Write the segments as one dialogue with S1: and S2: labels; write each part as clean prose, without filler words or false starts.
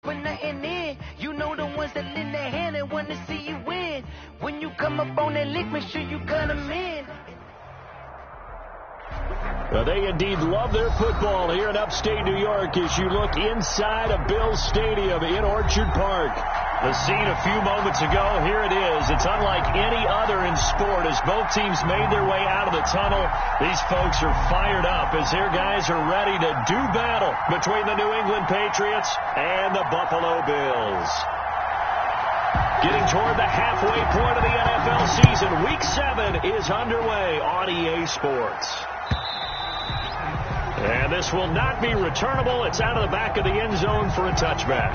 S1: put nothing in. You know the ones that lend their hand and want to see you win. When you come up on that lick, make sure you cut them in.
S2: They indeed love their football here in upstate New York as you look inside of Bills Stadium in Orchard Park. The scene a few moments ago, here it is. It's unlike any other in sport as both teams made their way out of the tunnel. These folks are fired up as their guys are ready to do battle between the New England Patriots and the Buffalo Bills. Getting toward the halfway point of the NFL season, Week 7 is underway on EA Sports. And this will not be returnable. It's out of the back of the end zone for a touchback.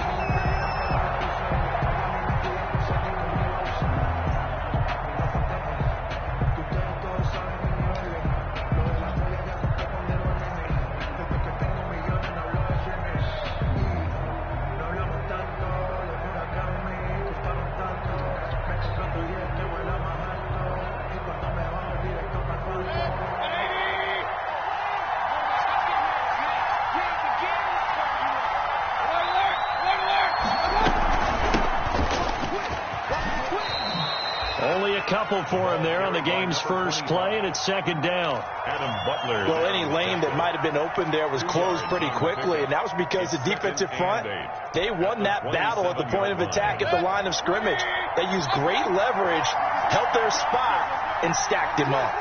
S2: Couple for him there on the game's first play, and it's second down.
S3: Adam Butler.
S4: Well, any lane that might have been open there was closed pretty quickly, and that was because the defensive front, they won that battle at the point of attack at the line of scrimmage. They used great leverage, held their spot, and stacked him up.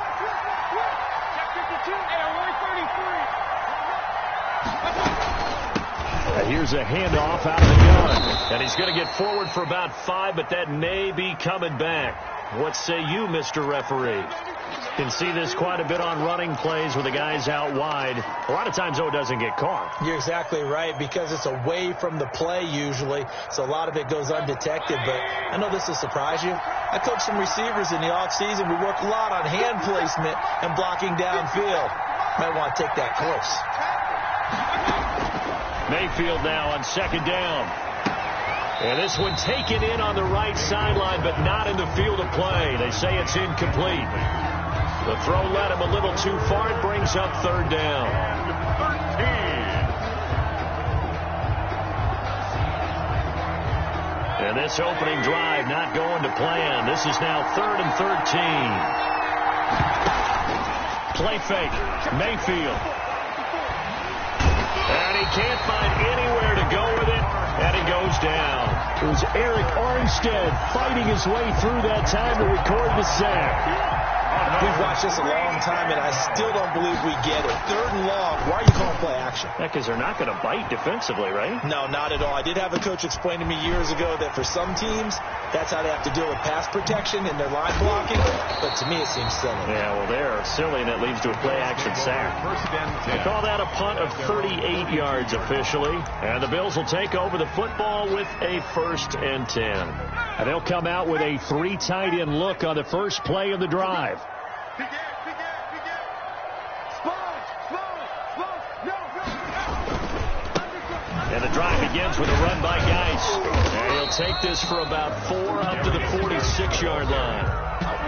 S2: Here's a handoff out of the gun, and he's going to get forward for about 5, but that may be coming back. What say you, Mr. Referee? You can see this quite a bit on running plays with the guys out wide. A lot of times, though, it doesn't get caught.
S4: You're exactly right, because it's away from the play usually, so a lot of it goes undetected. But I know this will surprise you. I coach some receivers in the offseason. We work a lot on hand placement and blocking downfield. Might want to take that course.
S2: Mayfield now on second down. And this one taken in on the right sideline, but not in the field of play. They say it's incomplete. The throw led him a little too far. It brings up third down. And this opening drive not going to plan. This is now 3rd and 13. Play fake. Mayfield. And he can't find anywhere to go with it. And he goes down. It was Eric Armstead fighting his way through that time to record the sack.
S4: We've watched this a long time, and I still don't believe we get it. 3rd and long. Why are you calling play action?
S2: Because they're not going to bite defensively, right?
S4: No, not at all. I did have a coach explain to me years ago that for some teams, that's how they have to deal with pass protection and their line blocking. But to me, it seems silly.
S2: Yeah, well, they're silly, and it leads to a play-action sack. They call that a punt of 38 yards officially. And the Bills will take over the football with a 1st and 10. And they'll come out with a 3 tight end look on the first play of the drive. And the drive begins with a run by Geis. And he'll take this for about 4 up to the 46-yard line.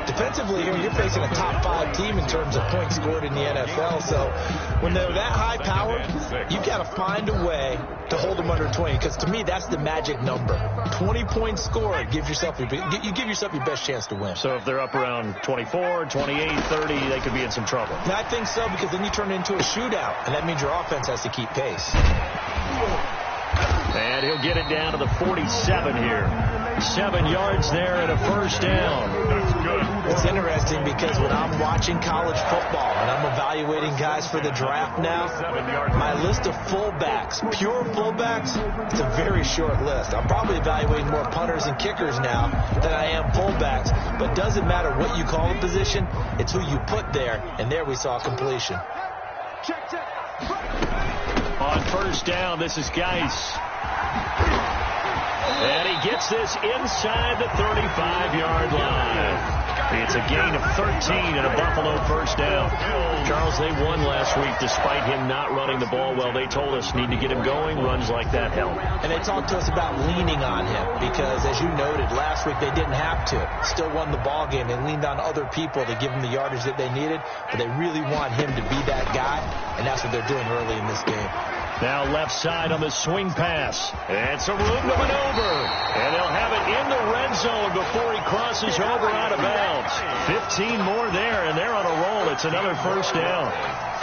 S4: Defensively here, you're facing a top 5 team in terms of points scored in the NFL. So when they're that high powered, you've got to find a way to hold them under 20. Because to me, that's the magic number. 20 points scored, you give yourself your best chance to win.
S2: So if they're up around 24, 28, 30, they could be in some trouble.
S4: And I think so, because then you turn it into a shootout, and that means your offense has to keep pace.
S2: And he'll get it down to the 47 here. 7 yards there and a 1st down.
S3: That's good.
S4: It's interesting because when I'm watching college football and I'm evaluating guys for the draft now, my list of fullbacks, pure fullbacks, it's a very short list. I'm probably evaluating more punters and kickers now than I am fullbacks. But it doesn't matter what you call the position, it's who you put there. And there we saw completion.
S2: On 1st down, this is Geis. And he gets this inside the 35-yard line. It's a gain of 13 and a Buffalo 1st down. Charles, they won last week despite him not running the ball well. They told us need to get him going. Runs like that help.
S4: And they talked to us about leaning on him because, as you noted, last week they didn't have to. Still won the ball game. They leaned on other people to give them the yardage that they needed, but they really want him to be that guy, and that's what they're doing early in this game.
S2: Now left side on the swing pass. And some room to maneuver. And they'll have it in the red zone before he crosses over out of bounds. 15 more there, and they're on a roll. It's another first down.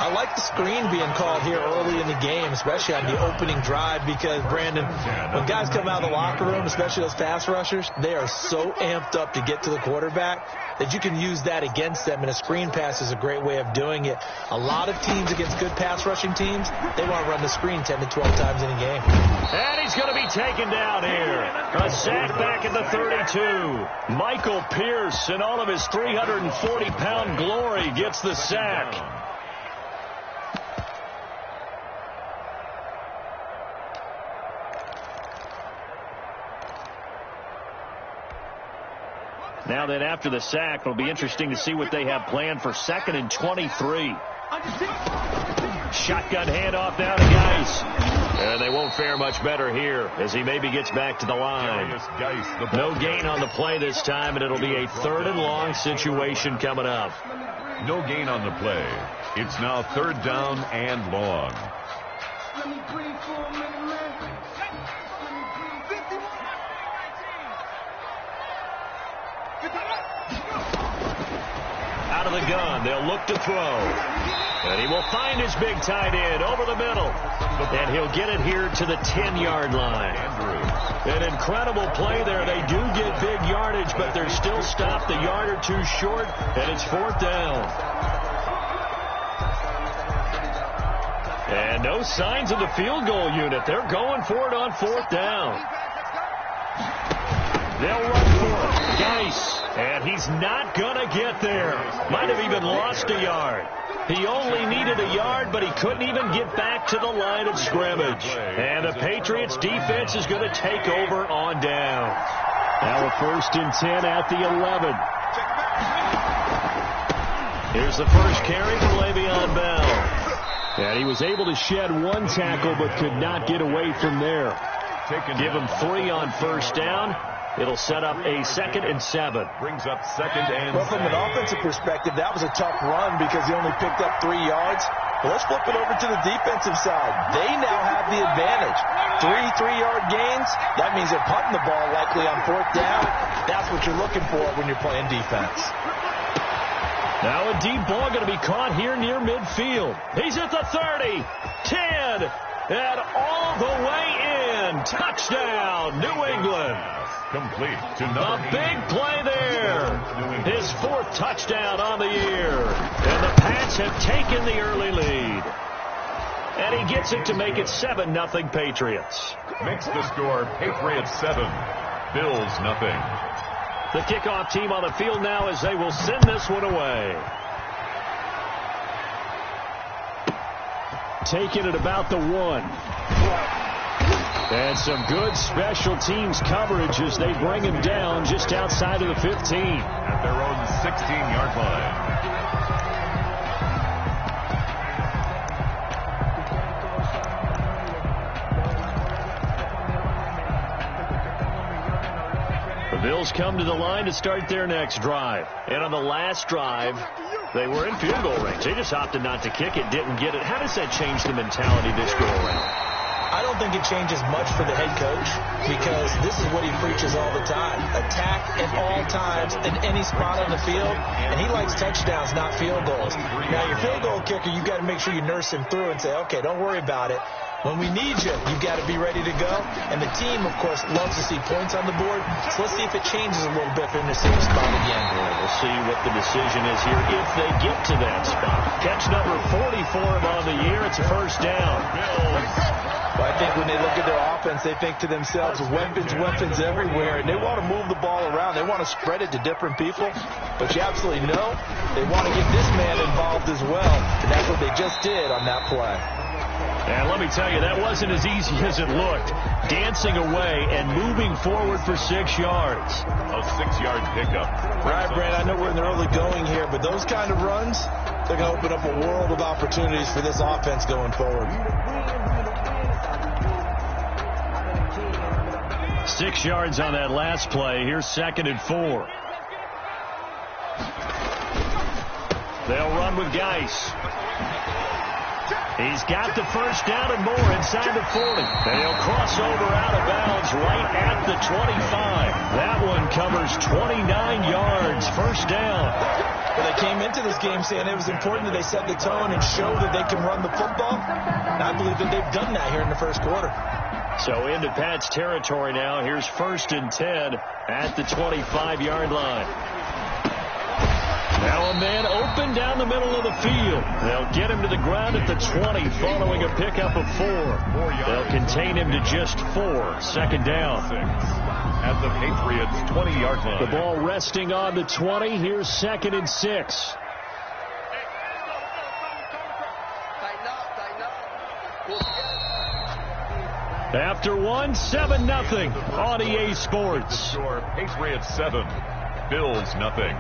S4: I like the screen being called here early in the game, especially on the opening drive, because, Brandon, when guys come out of the locker room, especially those pass rushers, they are so amped up to get to the quarterback that you can use that against them, and a screen pass is a great way of doing it. A lot of teams against good pass rushing teams, they want to run the screen 10 to 12 times in a game.
S2: And he's going to be taken down here. A sack back at the 32. Michael Pierce, in all of his 340-pound glory, gets the sack. Now then, after the sack, it'll be interesting to see what they have planned for 2nd and 23. Shotgun handoff now to Geis. And they won't fare much better here as he maybe gets back to the line. No gain on the play this time, and it'll be a 3rd and long situation coming up.
S3: No gain on the play. It's now 3rd down and long.
S2: Out of the gun, they'll look to throw. And he will find his big tight end over the middle. And he'll get it here to the 10-yard line. An incredible play there. They do get big yardage, but they're still stopped a yard or two short, and it's 4th down. And no signs of the field goal unit. They're going for it on 4th down. They'll run for it. Geis. And he's not going to get there. Might have even lost a yard. He only needed a yard, but he couldn't even get back to the line of scrimmage. And the Patriots defense is going to take over on down. Now a 1st and 10 at the 11. Here's the first carry for Le'Veon Bell. And he was able to shed 1 tackle, but could not get away from there. Give him 3 on 1st down. It'll set up a 2nd and 7.
S3: Brings up 2nd and 7.
S4: Well, from an offensive perspective, that was a tough run because he only picked up 3 yards. But let's flip it over to the defensive side. They now have the advantage. 3 3-yard gains. That means they're punting the ball likely on 4th down. That's what you're looking for when you're playing defense.
S2: Now a deep ball going to be caught here near midfield. He's at the 30, 10, and all the way in. Touchdown, New England.
S3: Complete to number 8.
S2: A big play there. His 4th touchdown on the year. And the Pats have taken the early lead. And he gets it to make it 7-0 Patriots.
S3: Makes the score Patriots 7, Bills 0.
S2: The kickoff team on the field now as they will send this one away. Taking it about the 1. And some good special teams coverage as they bring him down just outside of the 15.
S3: At their own 16-yard
S2: line. The Bills come to the line to start their next drive. And on the last drive, they were in field goal range. They just opted not to kick it, didn't get it. How does that change the mentality this go around?
S4: I don't think it changes much for the head coach because this is what he preaches all the time. Attack at all times in any spot on the field, and he likes touchdowns, not field goals. Now, your field goal kicker, you've got to make sure you nurse him through and say, okay, don't worry about it. When we need you, you've got to be ready to go. And the team, of course, loves to see points on the board. So let's see if it changes a little bit from the same spot again.
S2: We'll see what the decision is here if they get to that spot. Catch number 44 on the year. It's a 1st down.
S4: Well, I think when they look at their offense, they think to themselves, weapons everywhere. And they want to move the ball around. They want to spread it to different people. But you absolutely know they want to get this man involved as well. And that's what they just did on that play.
S2: And let me tell you, that wasn't as easy as it looked. Dancing away and moving forward for 6 yards.
S3: A 6-yard pickup.
S4: Right, Brad, I know we're in the early going here, but those kind of runs, they're going to open up a world of opportunities for this offense going forward.
S2: 6 yards on that last play. Here's 2nd and 4. They'll run with Geis. He's got the first down and more inside the 40. And he'll cross over out of bounds right at the 25. That one covers 29 yards. First down.
S4: Well, they came into this game saying it was important that they set the tone and show that they can run the football. And I believe that they've done that here in the first quarter.
S2: So into Pat's territory now. Here's 1st and 10 at the 25-yard line. Now a man open down the middle of the field. They'll get him to the ground at the 20 following a pickup of 4. They'll contain him to just 4. Second down.
S3: At the Patriots' 20-yard line.
S2: The ball resting on the 20. Here's 2nd and 6. After 1, 7-0 on EA Sports.
S3: Patriots 7, Bills nothing.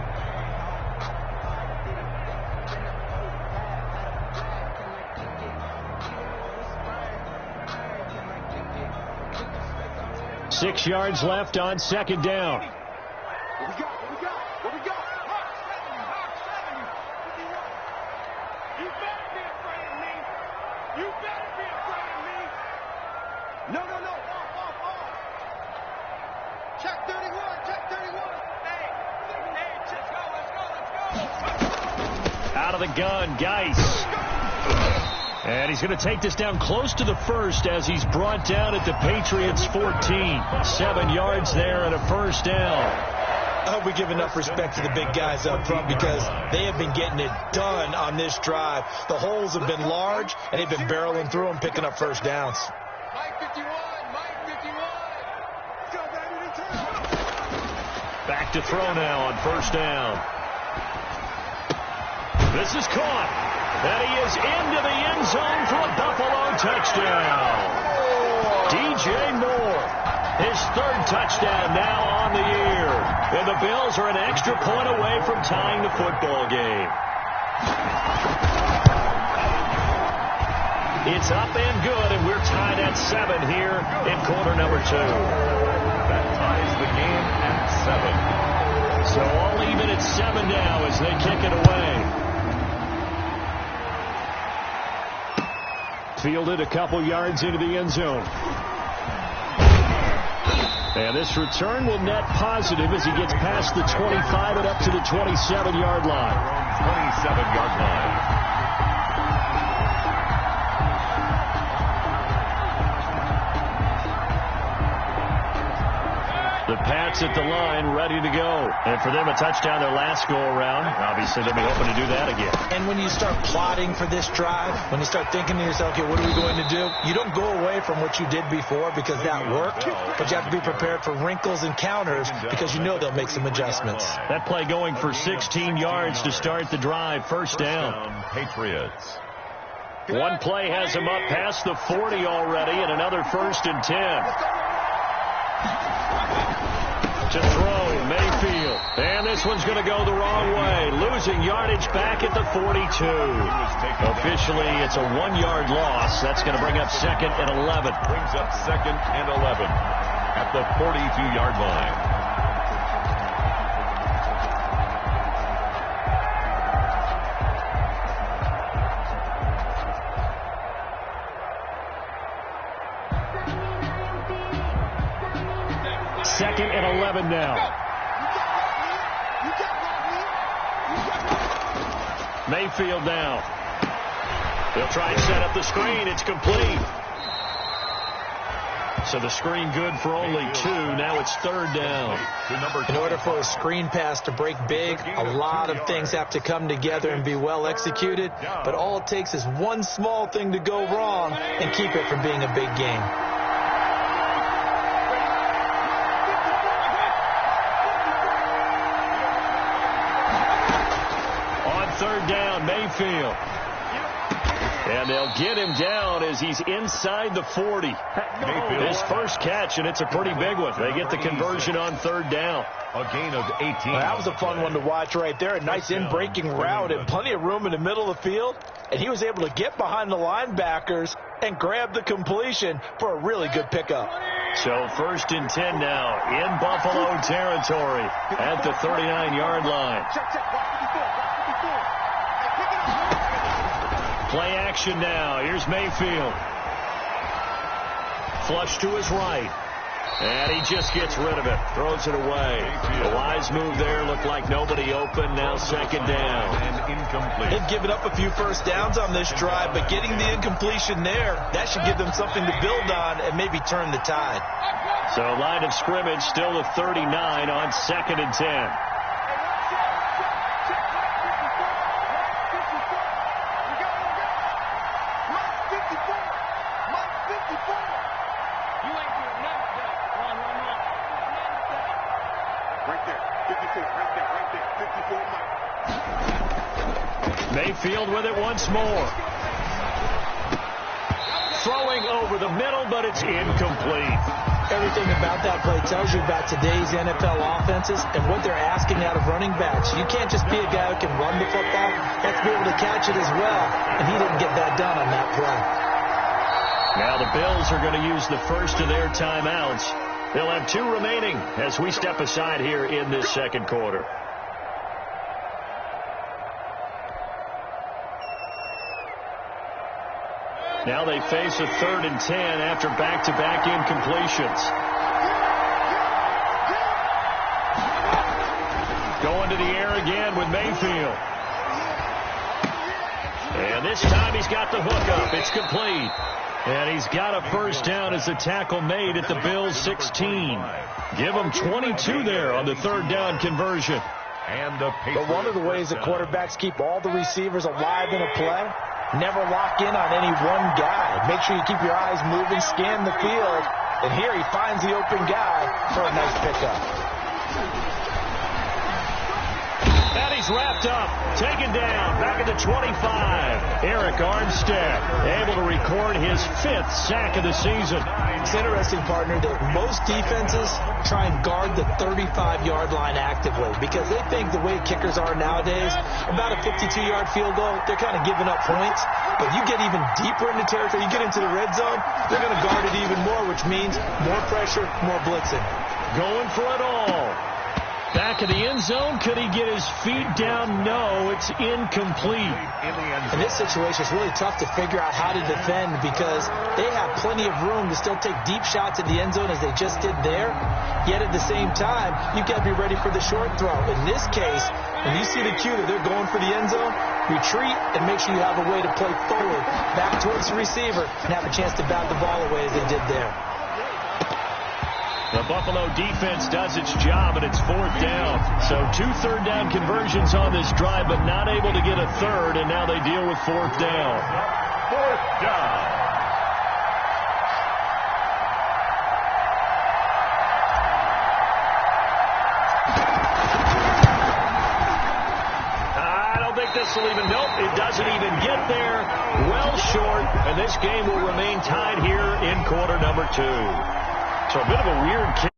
S2: Six yards left on second down.
S5: What we got? You better be afraid of me. You better be afraid of me. No. Off. Check 31. Hey, let's go.
S2: Out of the gun, Geis. And he's going to take this down close to the 1st as he's brought down at the Patriots' 14. 7 yards there and a first down.
S4: I hope we give enough respect to the big guys up front because they have been getting it done on this drive. The holes have been large, and they've been barreling through them, picking up first downs.
S5: Mike 51.
S2: Back to throw now on first down. This is caught. And he is into the end zone for a Buffalo touchdown. DJ Moore, his 3rd touchdown now on the year. And the Bills are an extra point away from tying the football game. It's up and good, and we're tied at 7 here in quarter number 2.
S3: That ties the game at 7.
S2: So all even at 7 now as they kick it away. Fielded a couple yards into the end zone. And this return will net positive as he gets past the 25 and up to the 27-yard line.
S3: 27-yard line.
S2: The Pats at the line, ready to go. And for them, a touchdown their last go-around. Obviously, they'll be hoping to do that again.
S4: And when you start plotting for this drive, when you start thinking to yourself, okay, what are we going to do? You don't go away from what you did before because that worked, but you have to be prepared for wrinkles and counters because you know they'll make some adjustments.
S2: That play going for 16 yards to start the drive. First down.
S3: Patriots.
S2: One play has him up past the 40 already, and another 1st and 10. To throw, Mayfield. And this one's going to go the wrong way. Losing yardage back at the 42. Officially, it's a 1-yard loss. That's going to bring up 2nd and 11.
S3: Brings up 2nd and 11 at the 42-yard line.
S2: Second and 11 now. Mayfield now. They'll try and set up the screen. It's complete. So the screen good for only 2. Now it's 3rd down.
S4: In order for a screen pass to break big, a lot of things have to come together and be well executed. But all it takes is one small thing to go wrong and keep it from being a big game.
S2: Third down, Mayfield. And they'll get him down as he's inside the 40. His first catch, and it's a pretty big one. They get the conversion on 3rd down.
S3: A gain of 18.
S4: Well, that was a fun one to watch right there. A nice in-breaking route and plenty of room in the middle of the field. And he was able to get behind the linebackers and grab the completion for a really good pickup.
S2: So 1st and 10 now in Buffalo territory at the 39-yard line. Play action now. Here's Mayfield. Flush to his right. And he just gets rid of it. Throws it away. A wise move there. Looked like nobody open. Now second down.
S3: And incomplete.
S4: They've given up a few first downs on this drive, but getting the incompletion there, that should give them something to build on and maybe turn the tide.
S2: So line of scrimmage still at 39 on 2nd and 10. Mayfield with it once more. Throwing over the middle, but it's incomplete.
S4: Everything about that play tells you about today's NFL offenses and what they're asking out of running backs. You can't just be a guy who can run the football. You have to be able to catch it as well, and he didn't get that done on that play.
S2: Now the Bills are going to use the first of their timeouts. They'll have 2 remaining as we step aside here in this second quarter. Now they face a 3rd and 10 after back-to-back incompletions. Going to the air again with Mayfield. And this time he's got the hook up. It's complete. And he's got a first down as the tackle made at the Bills' 16. Give them 22 there on the 3rd down conversion.
S4: But one of the ways that quarterbacks keep all the receivers alive in a play, never lock in on any one guy. Make sure you keep your eyes moving, scan the field. And here he finds the open guy for a nice pickup.
S2: And he's wrapped up, taken down, back at the 25. Arik Armstead able to record his 5th sack of the season.
S4: It's interesting, partner, that most defenses try and guard the 35-yard line actively because they think the way kickers are nowadays, about a 52-yard field goal, they're kind of giving up points. But you get even deeper into territory, you get into the red zone, they're going to guard it even more, which means more pressure, more blitzing.
S2: Going for it all. Back in the end zone. Could he get his feet down? No, it's incomplete.
S4: In this situation, it's really tough to figure out how to defend because they have plenty of room to still take deep shots in the end zone as they just did there. Yet at the same time, you've got to be ready for the short throw. In this case, when you see the cue that they're going for the end zone, retreat and make sure you have a way to play forward, back towards the receiver, and have a chance to bat the ball away as they did there.
S2: The Buffalo defense does its job, and it's 4th down. So 2 third down conversions on this drive, but not able to get a 3rd, and now they deal with 4th down.
S3: 4th down.
S2: I don't think this will even, nope, it doesn't even get there. Well short, and this game will remain tied here in quarter number 2. So a bit of a weird kick